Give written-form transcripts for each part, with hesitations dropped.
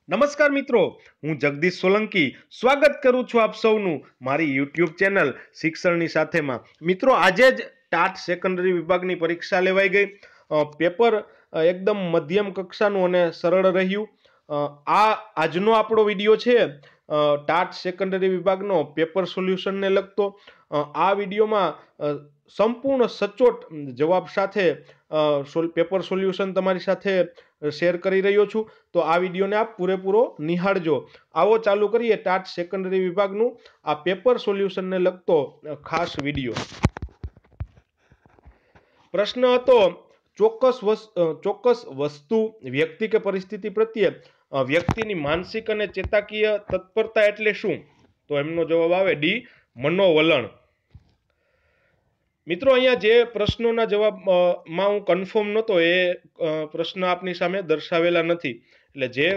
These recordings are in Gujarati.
નમસ્કાર મિત્રો, હું જગદીશ સોલંકી સ્વાગત કરું છું આપ સૌનું મારી યુટ્યુબ ચેનલ શિક્ષણની સાથેમાં। મિત્રો, આજે જ ટાટ સેકન્ડરી વિભાગની પરીક્ષા લેવાઈ ગઈ। પેપર એકદમ મધ્યમ કક્ષાનું અને સરળ રહ્યું। આજનો આપણો વિડીયો છે ટાટ સેકન્ડરી વિભાગનો પેપર સોલ્યુશનને લગતો। આ વિડીયોમાં સંપૂર્ણ સચોટ જવાબ સાથે પેપર સોલ્યુશન તમારી સાથે શેર કરી રહ્યો છું, તો આ વિડીયોને આપ પૂરેપૂરો નિહાળજો। આવો ચાલુ કરીએ ટાટ સેકન્ડરી વિભાગનું આ પેપર સોલ્યુશનને લગતો ખાસ વિડીયો। પ્રશ્ન હતો, ચોક્કસ વસ્તુ, વ્યક્તિ કે પરિસ્થિતિ પ્રત્યે વ્યક્તિની માનસિક અને ચેતાકીય તત્પરતા એટલે શું? તો એમનો જવાબ આવે ડી, મનોવલણ। મિત્રો, અહીંયા જે પ્રશ્નોના જવાબમાં હું કન્ફર્મ નહોતો એ પ્રશ્ન આપની સામે દર્શાવેલા નથી, એટલે જે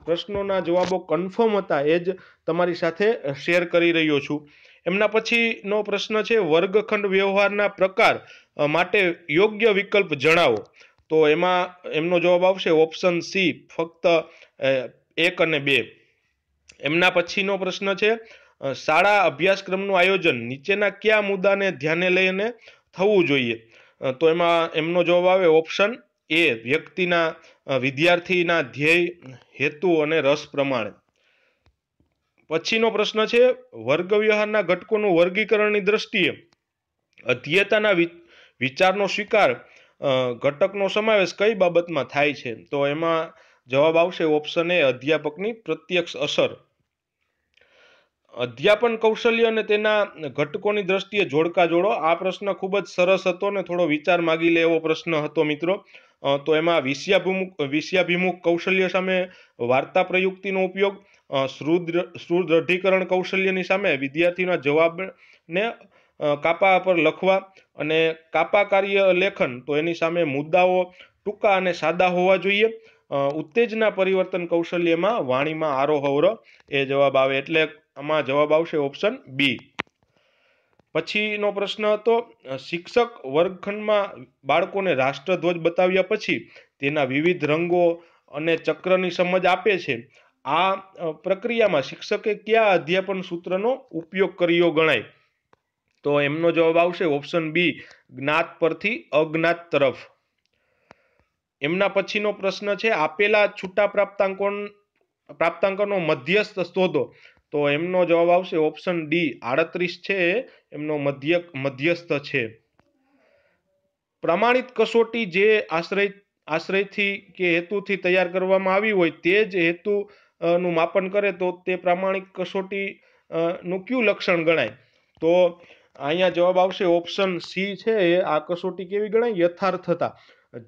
પ્રશ્નોના જવાબો કન્ફર્મ હતા એ જ તમારી સાથે શેર કરી રહ્યો છું। એમના પછીનો પ્રશ્ન છે, વર્ગખંડ વ્યવહારના પ્રકાર માટે યોગ્ય વિકલ્પ જણાવો। તો એમાં એમનો જવાબ આવશે ઓપ્શન સી, ફક્ત 1 અને 2। એમના પછીનો પ્રશ્ન છે, શાળા અભ્યાસક્રમનું આયોજન નીચેના કયા મુદ્દાને ધ્યાને લઈને થવું જોઈએ? તો એમાં એમનો જવાબ આવે ઓપ્શન એ, વિદ્યાર્થીના ધ્યેય, હેતુ અને રસ પ્રમાણે। પછીનો પ્રશ્ન છે, વર્ગ વ્યવહારના ઘટકોનું વર્ગીકરણની દ્રષ્ટિએ અધ્યેતાના વિચારનો સ્વીકાર ઘટકનો સમાવેશ કઈ બાબતમાં થાય છે? તો એમાં જવાબ આવશે ઓપ્શન એ, અધ્યાપકની પ્રત્યક્ષ અસર। અધ્યાપન કૌશલ્ય અને તેના ઘટકોની દ્રષ્ટિએ જોડકા જોડો। આ પ્રશ્ન ખૂબ જ સરસ હતો ને થોડો વિચાર માગી લે એવો પ્રશ્ન હતો મિત્રો। તો એમાં વિષયાભિમુખ કૌશલ્ય સામે વાર્તા પ્રયુક્તિનો ઉપયોગ, સુદૃઢીકરણ કૌશલ્યની સામે વિદ્યાર્થીના જવાબને કાપા પર લખવા, અને કાપા કાર્ય લેખન તો એની સામે મુદ્દાઓ ટૂંકા અને સાદા હોવા જોઈએ। ઉત્તેજના પરિવર્તન કૌશલ્યમાં વાણીમાં આરોહ અવરોહ એ જવાબ આવે, એટલે આમાં જવાબ આવશે ઓપ્શન બી। પછીનો પ્રશ્ન હતો, શિક્ષક વર્ગખંડમાં બાળકોને રાષ્ટ્રધ્વજ બતાવ્યા પછી તેના વિવિધ રંગો અને ચક્રની સમજ આપે છે। આ પ્રક્રિયામાં શિક્ષકે કયા અધ્યાપન સૂત્રનો ઉપયોગ કર્યો ગણાય? તો એમનો જવાબ આવશે ઓપ્શન બી, જ્ઞાત પરથી અજ્ઞાત તરફ। એમના પછીનો પ્રશ્ન છે, આપેલા છૂટા પ્રાપ્તાંકોનો મધ્યસ્થ શોધો। તો એમનો જવાબ આવશે ઓપ્શન ડી, 38 છે એમનો મધ્યસ્થ છે। પ્રમાણિત કસોટી જે આશ્રયથી કે હેતુથી તૈયાર કરવામાં આવી હોય તે જ હેતુનું માપન કરે તો તે પ્રામાણિક કસોટી નું કયું લક્ષણ ગણાય? તો અહીંયા જવાબ આવશે ઓપ્શન સી છે, આ કસોટી કેવી ગણાય? યથાર્થતા।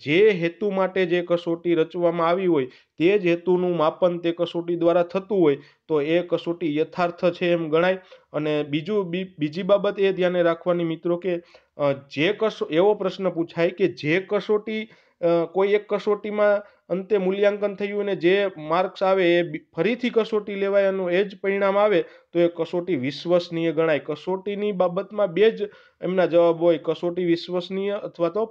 જે હેતુ માટે જે કસોટી રચવામાં આવી હોય તે જ હેતુનું માપન તે કસોટી દ્વારા થતું હોય તો એ કસોટી યથાર્થ છે એમ ગણાય। અને બીજી બાબત એ ધ્યાને રાખવાની મિત્રો કે એવો પ્રશ્ન પૂછાય કે જે કસોટી કોઈ એક કસોટીમાં અંતે મૂલ્યાંકન થયું અને જે માર્ક્સ આવે એ ફરીથી કસોટી લેવાયાનું એ જ પરિણામ આવે તો એ કસોટી વિશ્વસનીય ગણાય। કસોટીની બાબતમાં બે જ એમના જવાબ હોય, કસોટી વિશ્વસનીય અથવા તો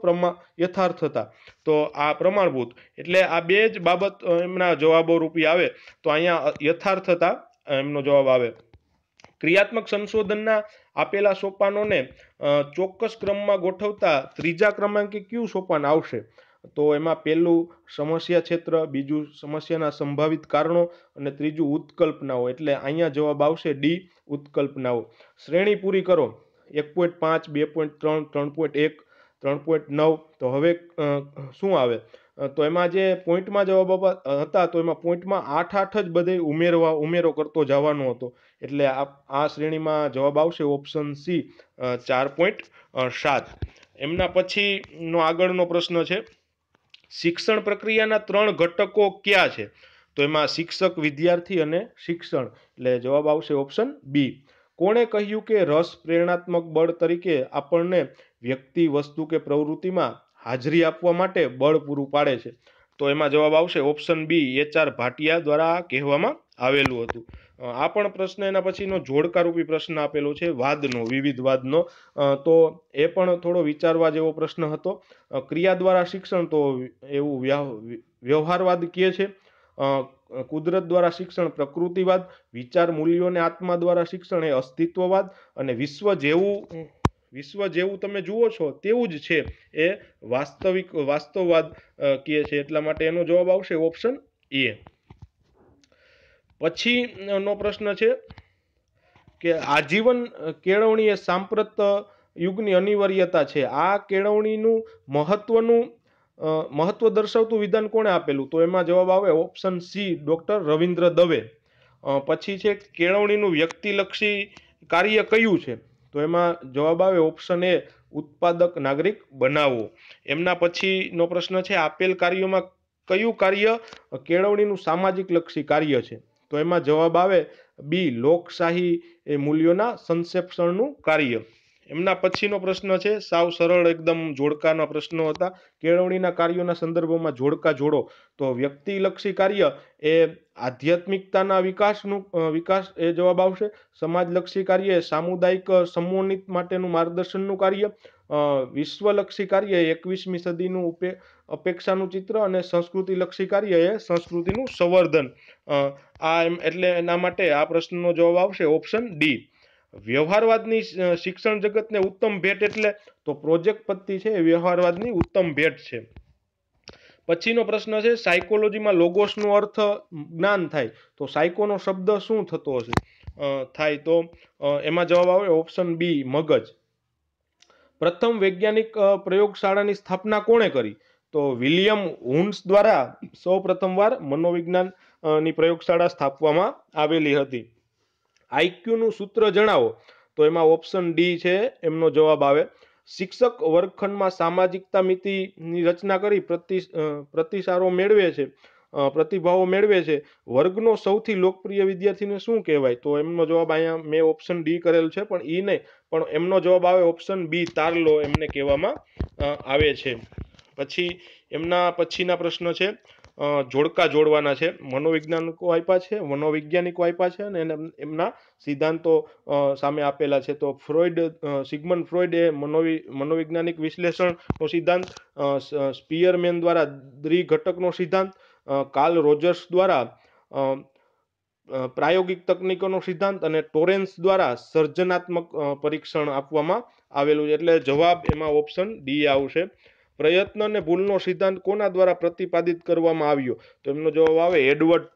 યથાર્થતા। તો આ પ્રમાણભૂત, એટલે આ બે જ બાબત એમના જવાબો રૂપી આવે, તો અહીંયા યથાર્થતા એમનો જવાબ આવે। ક્રિયાત્મક સંશોધનના આપેલા સોપાનોને ચોક્કસ ક્રમમાં ગોઠવતા ત્રીજા ક્રમાંકે કયું સોપાન આવશે? તો એમાં પહેલું સમસ્યા ક્ષેત્ર, બીજું સમસ્યાના સંભવિત કારણો અને ત્રીજું ઉત્કલ્પનાઓ, એટલે અહીંયા જવાબ આવશે ડી, ઉત્કલ્પનાઓ। શ્રેણી પૂરી કરો, 1.5, 2.3, 3.1, 3.9, તો હવે શું આવે? તો એમાં જે પોઈન્ટમાં જવાબ હતા તો એમાં પોઈન્ટમાં 8 જ બધે ઉમેરો કરતો જવાનો હતો, એટલે આ શ્રેણીમાં જવાબ આવશે ઓપ્શન સી, 4.7। એમના પછીનો આગળનો પ્રશ્ન છે, શિક્ષણ પ્રક્રિયાના 3 ઘટકો કયા છે? તો એમાં શિક્ષક, વિદ્યાર્થી અને શિક્ષણ, એટલે જવાબ આવશે ઓપ્શન બી। કોણે કહ્યું કે રસ પ્રેરણાત્મક બળ તરીકે આપણને વ્યક્તિ, વસ્તુ કે પ્રવૃત્તિમાં હાજરી આપવા માટે બળ પૂરું પાડે છે? તો એમાં જવાબ આવશે ઓપ્શન બી, HR ભાટિયા દ્વારા કહેવામાં આવેલું હતું। આ પણ પ્રશ્ન એના પછીનો જોડકારૂપી પ્રશ્ન આપેલો છે વાદનો, વિવિધ વાદનો, તો એ પણ થોડો વિચારવા જેવો પ્રશ્ન હતો। ક્રિયા દ્વારા શિક્ષણ તો એવું વ્યવહારવાદ કહે છે। કુદરત દ્વારા શિક્ષણ પ્રકૃતિવાદ, વિચાર મૂલ્યો અને આત્મા દ્વારા શિક્ષણ એ અસ્તિત્વવાદ, અને વિશ્વ જેવું તમે જુઓ છો તેવું જ છે એ વાસ્તવવાદ કહે છે. એટલા માટે એનો જવાબ આવશે ઓપ્શન એ. પછીનો પ્રશ્ન છે કે આજીવન કેળવણી એ સાંપ્રત યુગની અનિવાર્યતા છે. આ કેળવણીનું મહત્વ દર્શાવતું વિધાન કોણે આપેલું? તો એમાં જવાબ આવે option C, doctor Ravindra Dave. પછી છે કેળવણીનું વ્યક્તિલક્ષી કાર્ય કયું છે? તો એમાં જવાબ આવે ઓપ્શન એ, ઉત્પાદક નાગરિક બનાવવો. એમના પછીનો પ્રશ્ન છે આપેલ કાર્યોમાં કયું કાર્ય કેળવણીનું સામાજિક લક્ષી કાર્ય છે? તો એમાં જવાબ આવે બી, લોકશાહી એ મૂલ્યોના સંક્ષેપણનું કાર્ય. એમના પછીનો પ્રશ્ન છે સાવ સરળ એકદમ જોડકાના પ્રશ્નો હતા. કેળવણીના કાર્યોના સંદર્ભમાં જોડકા જોડો. તો વ્યક્તિલક્ષી કાર્ય એ આધ્યાત્મિકતાના વિકાસ એ જવાબ આવશે. સમાજલક્ષી કાર્ય એ સામુદાયિક સમોન્નતિ માટેનું માર્ગદર્શનનું કાર્ય. વિશ્વલક્ષી કાર્ય એ 21મી સદીનું અપેક્ષાનું ચિત્ર, અને સંસ્કૃતિલક્ષી કાર્ય એ સંસ્કૃતિનું સંવર્ધન. એટલે એના માટે આ પ્રશ્નનો જવાબ આવશે ઓપ્શન ડી. વ્યવહારવાદની શિક્ષણ જગતને ઉત્તમ ભેટ એટલે? તો પ્રોજેક્ટ પદ્ધતિ છે એ વ્યવહારવાદની ઉત્તમ ભેટ છે. પછીનો પ્રશ્ન છે સાયકોલોજીમાં લોગોસનો અર્થ જ્ઞાન થાય, તો સાયકોનો શબ્દ શું થતો હશે થાય? તો એમાં જવાબ આવે ઓપ્શન બી, મગજ. પ્રથમ વૈજ્ઞાનિક પ્રયોગશાળાની સ્થાપના કોણે કરી? તો વિલિયમ હુન્સ દ્વારા સૌ પ્રથમવાર મનોવિજ્ઞાનની પ્રયોગશાળા સ્થાપવામાં આવેલી હતી. આઈક્યુનું સૂત્ર જણાવો. તો એમાં ઓપ્શન ડી છે એમનો જવાબ આવે. શિક્ષક વર્ગખંડમાં સામાજિકતા મિતિની રચના કરી પ્રતિભાવો મેળવે છે. વર્ગનો સૌથી લોકપ્રિય વિદ્યાર્થીને શું કહેવાય? તો એમનો જવાબ અહીંયા મેં ઓપ્શન ડી કરેલ છે, પણ ઈ નહીં, પણ એમનો જવાબ આવે ઓપ્શન બી, તારલો એમને કહેવામાં આવે છે. પછી એમના પછીના પ્રશ્ન છે જોડકા જોડવાના છે. મનોવૈજ્ઞાનિકો આપ્યા છે અને એમના સિદ્ધાંતો સામે આપેલા છે. તો સિગમન્ડ ફ્રોઈડ એ મનોવૈજ્ઞાનિક વિશ્લેષણનો સિદ્ધાંત, સ્પીયરમેન દ્વારા દ્વિઘટકનો સિદ્ધાંત, કાર્લ રોજર્સ દ્વારા પ્રાયોગિક તકનીકોનો સિદ્ધાંત, અને ટોરેન્સ દ્વારા સર્જનાત્મક પરીક્ષણ આપવામાં આવેલું છે. એટલે જવાબ એમાં ઓપ્શન ડી આવશે. પ્રયત્ન અને ભૂલનો સિદ્ધાંત કોના દ્વારા પ્રતિપાદિત કરવામાં આવ્યો? તો એમનો જવાબ આવે એડવર્ડ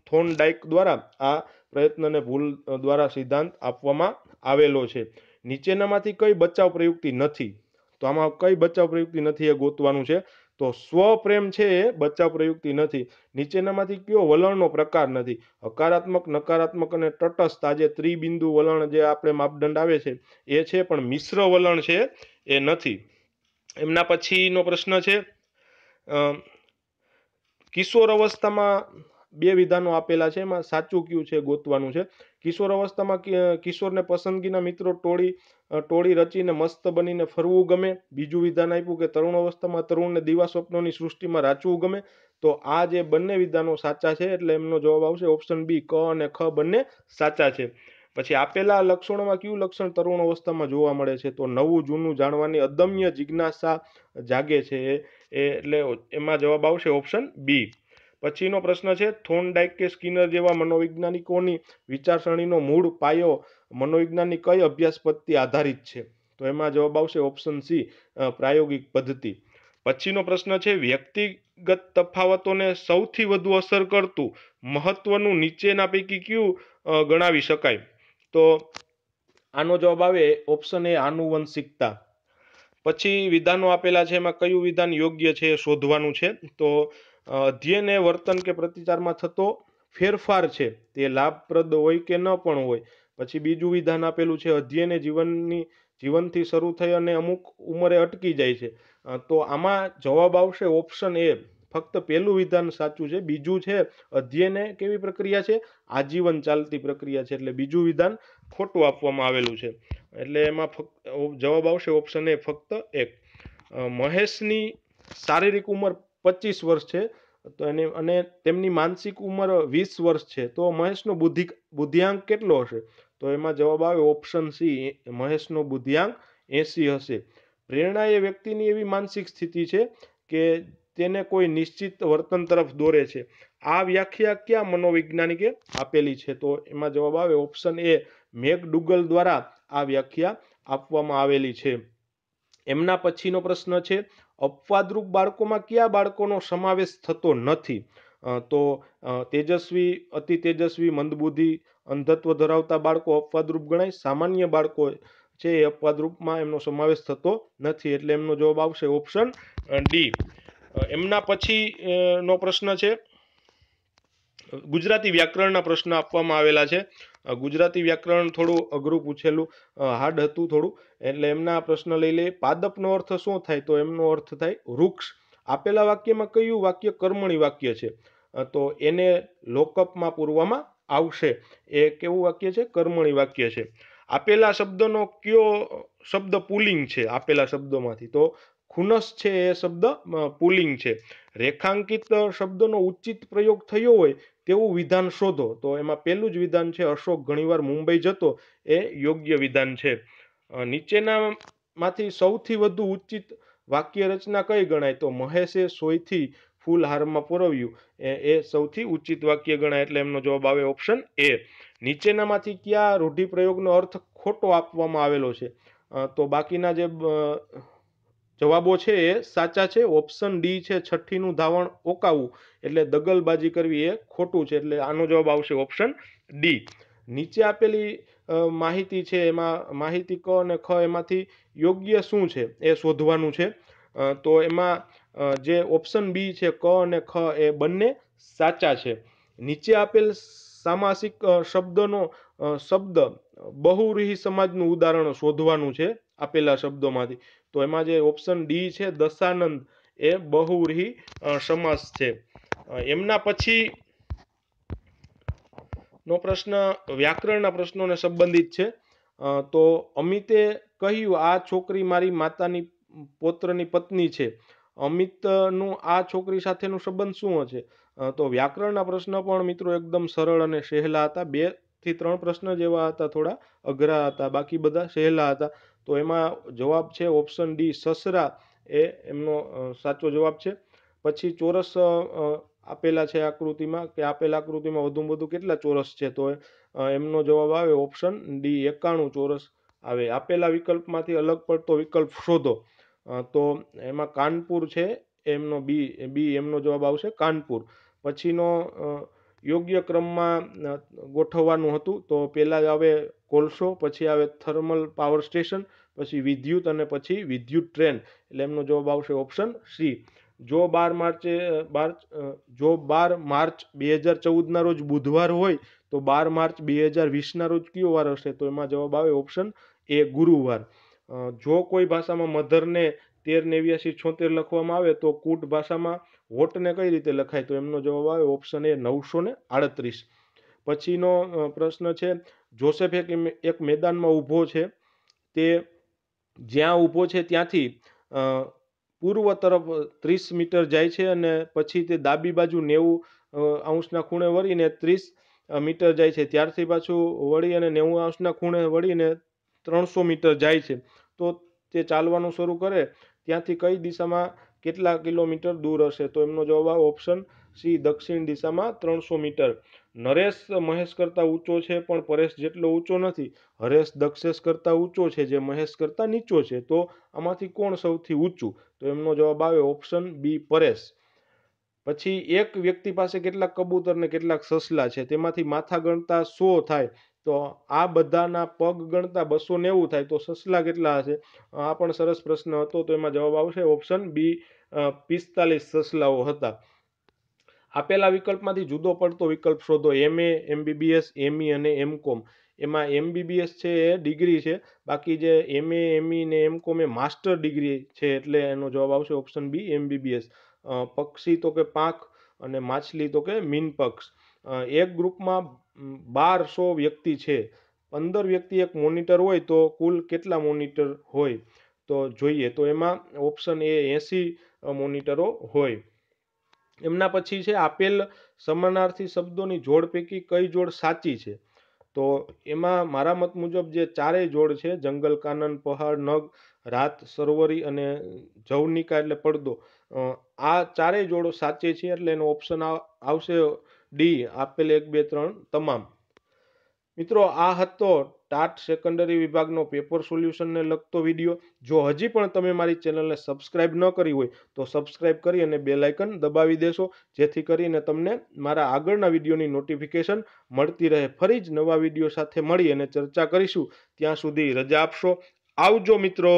થોર્નડાઇક દ્વારા આ પ્રયત્ન અને ભૂલ દ્વારા સિદ્ધાંત આપવામાં આવેલો છે. નીચેનામાંથી કઈ બચાવ પ્રયુક્તિ નથી? તો આમાં કઈ બચાવ પ્રયુક્તિ નથી એ ગોતવાનું છે. તો સ્વપ્રેમ છે એ બચાવ પ્રયુક્તિ નથી. નીચેનામાંથી કયો વલણનો પ્રકાર નથી? હકારાત્મક, નકારાત્મક અને તટસ્થ, આ જે ત્રિબિંદુ વલણ જે આપણે માપદંડ આવે છે એ છે, પણ મિશ્ર વલણ છે એ નથી. એમના પછીનો પ્રશ્ન છે કિશોર અવસ્થામાં બે વિધાનો આપેલા છે, એમાં સાચું કયું છે ગોતવાનું છે. કિશોર અવસ્થામાં કિશોરને પસંદગીના મિત્રો ટોળી રચીને મસ્ત બનીને ફરવું ગમે. બીજું વિધાન આપ્યું કે તરુણ અવસ્થામાં તરુણને દિવા સ્વપ્નોની સૃષ્ટિમાં રાચવું ગમે. તો આ જે બંને વિધાનો સાચા છે, એટલે એમનો જવાબ આવશે ઓપ્શન બી, ક અને ખ બંને સાચા છે. પછી આપેલા લક્ષણોમાં કયું લક્ષણ તરુણ અવસ્થામાં જોવા મળે છે? તો નવું જૂનું જાણવાની અદમ્ય જિજ્ઞાસા જાગે છે એટલે એમાં જવાબ આવશે ઓપ્શન બી. પછીનો પ્રશ્ન છે થોર્નડાઇક કે સ્કિનર જેવા મનોવૈજ્ઞાનિકોની વિચારસરણીનો મૂળ પાયો મનોવિજ્ઞાનની કઈ અભ્યાસ પદ્ધતિ આધારિત છે? તો એમાં જવાબ આવશે ઓપ્શન સી, પ્રાયોગિક પદ્ધતિ. પછીનો પ્રશ્ન છે વ્યક્તિગત તફાવતોને સૌથી વધુ અસર કરતું મહત્વનું નીચેના પૈકી કયું ગણાવી શકાય? તો આનો જવાબ આવે ઓપ્શન એ, આનુવંશિકતા. પછી વિધાનો આપેલા છે, એમાં કયું વિધાન યોગ્ય છે શોધવાનું છે. તો અધ્યયન એ વર્તન કે પ્રતિચારમાં થતો ફેરફાર છે તે લાભપ્રદ હોય કે ન પણ હોય. પછી બીજું વિધાન આપેલું છે અધ્યયન એ જીવનથી શરૂ થઈ અને અમુક ઉંમરે અટકી જાય છે. તો આમાં જવાબ આવશે ઓપ્શન એ, ફક્ત પહેલું વિધાન સાચું છે. બીજું છે અધ્યયન એ કેવી પ્રક્રિયા છે? આજીવન ચાલતી પ્રક્રિયા છે. એટલે બીજું વિધાન ખોટું આપવામાં આવેલું છે. એટલે એમાં જવાબ આવશે ઓપ્શન એ, ફક્ત એક. મહેશની શારીરિક ઉંમર 25 વર્ષ છે તો અને તેમની માનસિક ઉંમર 20 વર્ષ છે. તો મહેશનો બુદ્ધિઆંક કેટલો હશે? તો એમાં જવાબ આવે ઓપ્શન સી, મહેશનો બુદ્ધિઆંક 80 હશે. પ્રેરણા એ વ્યક્તિની એવી માનસિક સ્થિતિ છે કે તેને કોઈ નિશ્ચિત વર્તન તરફ દોરે છે. આ વ્યાખ્યા કયા મનોવૈજ્ઞાનિકે આપેલી છે? તો એમાં જવાબ આવે ઓપ્શન એ, મેકડુગલ દ્વારા આ વ્યાખ્યા આપવામાં આવેલી છે. એમના પછીનો પ્રશ્ન છે, અપવાદરૂપ બાળકોમાં કયા બાળકોનો સમાવેશ થતો નથી? તો તેજસ્વી, અતિ તેજસ્વી, મંદબુદ્ધિ, અંધત્વ ધરાવતા બાળકો અપવાદરૂપ ગણાય. સામાન્ય બાળકો છે એ અપવાદરૂપમાં એમનો સમાવેશ થતો નથી, એટલે એમનો જવાબ આવશે ઓપ્શન ડી. એમના પછી નો પ્રશ્ન છે, ગુજરાતી વ્યાકરણના પ્રશ્ન આપવામાં આવેલા છે. ગુજરાતી વ્યાકરણ થોડું અઘરું પૂછેલું, હાર્ડ હતું થોડું, એટલે એમના પ્રશ્ન લઈ લઈએ. પાદપનો અર્થ શું થાય? તો એમનો અર્થ થાય વૃક્ષ. આપેલા વાક્યમાં કયું વાક્ય કર્મણી વાક્ય છે? તો એને લોકઅપમાં પૂરવામાં આવશે. એ કેવું વાક્ય છે? કર્મણી વાક્ય છે. આપેલા શબ્દનો કયો શબ્દ પુલિંગ છે? આપેલા શબ્દોમાંથી તો ખુનસ છે એ શબ્દ પુલિંગ છે. રેખાંકિત શબ્દનો ઉચિત પ્રયોગ થયો હોય તેવું વિધાન શોધો. તો એમાં પહેલું જ વિધાન છે, અશોક ઘણીવાર મુંબઈ જતો, એ યોગ્ય વિધાન છે. નીચેનામાંથી સૌથી વધુ ઉચિત વાક્ય રચના કઈ ગણાય? તો મહેશે સોયથી ફૂલ હારમાં પરોવ્યું, એ સૌથી ઉચિત વાક્ય ગણાય, એટલે એમનો જવાબ આવે ઓપ્શન એ. નીચેનામાંથી કયા રૂઢિપ્રયોગનો અર્થ ખોટો આપવામાં આવેલો છે? તો બાકીના જે જવાબો છે એ સાચા છે. ઓપ્શન ડી છે, છઠ્ઠીનું ધાવણ ઓકાવું, એટલે દગલબાજી કરવી, એ ખોટું છે, એટલે આનો જવાબ આવશે ઓપ્શન ડી. નીચે આપેલી માહિતી છે એમાં માહિતી ક અને ખ એમાંથી યોગ્ય શું છે એ શોધવાનું છે. તો એમાં જે ઓપ્શન બી છે, ક અને ખ, એ બંને સાચા છે. નીચે આપેલ સામાસિક શબ્દનો શબ્દ બહુવ્રીહી સમાજનું ઉદાહરણ શોધવાનું છે આપેલા શબ્દોમાંથી. તો એમાં જે ઓપ્શન ડી છે, દશાનંદ, એ બહુવ્રીહી સમાસ છે. એમના પછી નો પ્રશ્ન વ્યાકરણના પ્રશ્નોને સંબંધિત છે. તો અમિતે કહ્યું, આ છોકરી મારી માતાની પૌત્રની પત્ની છે. અમિતનું આ છોકરી સાથેનું સંબંધ શું હશે? તો વ્યાકરણના પ્રશ્ન પણ મિત્રો એકદમ સરળ અને સહેલા હતા. 2 થી 3 પ્રશ્ન જેવા હતા, થોડા અઘરા હતા, બાકી બધા સહેલા હતા. તો એમાં જવાબ છે ઓપ્શન ડી, સસરા, એ એમનો સાચો જવાબ છે. પછી ચોરસ આપેલા છે આકૃતિમાં, કે આપેલા આકૃતિમાં વધુમાં વધુ કેટલા ચોરસ છે? તો એમનો જવાબ આવે ઓપ્શન ડી, 91 ચોરસ આવે. આપેલા વિકલ્પમાંથી અલગ પડતો વિકલ્પ શોધો. તો એમાં કાનપુર છે, એમનો બી એમનો જવાબ આવશે કાનપુર. પછીનો યોગ્ય ક્રમમાં ગોઠવવાનું હતું. તો પહેલાં આવે કોલસો, પછી આવે થર્મલ પાવર સ્ટેશન, પછી વિદ્યુત, અને પછી વિદ્યુત ટ્રેન, એટલે એમનો જવાબ આવશે ઓપ્શન સી. જો 12 માર્ચ 2014ના રોજ બુધવાર હોય તો 12 માર્ચ 2020ના રોજ કયો વાર હશે? તો એમાં જવાબ આવે ઓપ્શન એ, ગુરુવાર. જો કોઈ ભાષામાં મધરને 138976 લખવામાં આવે તો કૂટ ભાષામાં વોટને કઈ રીતે લખાય? તો એમનો જવાબ આવે ઓપ્શન એ, 938. પછીનો પ્રશ્ન છે, જોસેફ એક મેદાનમાં ઊભો છે. તે જ્યાં ઊભો છે ત્યાંથી પૂર્વ તરફ 30 મીટર જાય છે, અને પછી તે ડાબી બાજુ 90 અંશના ખૂણે વળીને 30 મીટર જાય છે. ત્યારથી પાછું વળી અને 90 અંશના ખૂણે વળીને 300 મીટર જાય છે. તો તે ચાલવાનું શરૂ કરે ત્યાંથી કઈ દિશામાં કેટલા કિલોમીટર દૂર હશે? તો એમનો જવાબ આવે ઓપ્શન સી, દક્ષિણ દિશામાં 300 મીટર. નરેશ મહેશ કરતાં ઊંચો છે, પણ પરેશ જેટલો ઊંચો નથી. હરેશ દક્ષેશ કરતાં ઊંચો છે, જે મહેશ કરતાં નીચો છે. તો આમાંથી કોણ સૌથી ઊંચું? તો એમનો જવાબ આવે ઓપ્શન બી, પરેશ. પછી એક વ્યક્તિ પાસે કેટલાક કબૂતર ને કેટલાક સસલા છે, તેમાંથી માથા ગણતા 100 થાય, તો આ બધાના પગ ગણતા 290 થાય, તો સસલા કેટલા હશે? આ પણ સરસ પ્રશ્ન હતો. તો એમાં જવાબ આવશે ઓપ્શન બી, 45 સસલાઓ હતા. આપેલા વિકલ્પમાંથી જુદો પડતો વિકલ્પ શોધો. MA, MBBS, ME અને MCOM. એમાં MBBS છે એ ડિગ્રી છે, બાકી જે MA, ME ને MCOM એ માસ્ટર ડિગ્રી છે, એટલે એનો જવાબ આવશે ઓપ્શન બી, MBBS. પક્ષી તો કે પાંખ, અને માછલી તો કે મીનપક્ષ. એક ગ્રુપમાં 1200 વ્યક્તિ છે. 15 વ્યક્તિ એક મોનિટર હોય તો કુલ કેટલા મોનિટર હોય? તો જોઈએ તો એમાં ઓપ્શન એ, 80 મોનિટરો હોય. એમના પછી છે, આપેલ સમાનાર્થી શબ્દોની જોડ પૈકી કઈ જોડ સાચી છે? તો એમાં મારા મત મુજબ જે ચારેય જોડ છે, જંગલ કાનન, પહાડ નગ, રાત સરોવરી અને જવનિકા એટલે પડદો, આ ચારેય જોડો સાચી છે એટલે એનો ઓપ્શન આવશે ડી, આપેલ 1, 2, 3 તમામ. મિત્રો, આ હતો ટાટ સેકન્ડરી વિભાગનો પેપર સોલ્યુશનને લગતો વિડીયો. જો હજી પણ તમે મારી ચેનલને સબસ્ક્રાઇબ ન કરી હોય તો સબસ્ક્રાઇબ કરી અને બેલ આઇકન દબાવી દેશો, જેથી કરીને તમને મારા આગળના વિડીયોની નોટિફિકેશન મળતી રહે. ફરી જ નવા વિડીયો સાથે મળી અને ચર્ચા કરીશું. ત્યાં સુધી રજા આપશો. આવજો મિત્રો.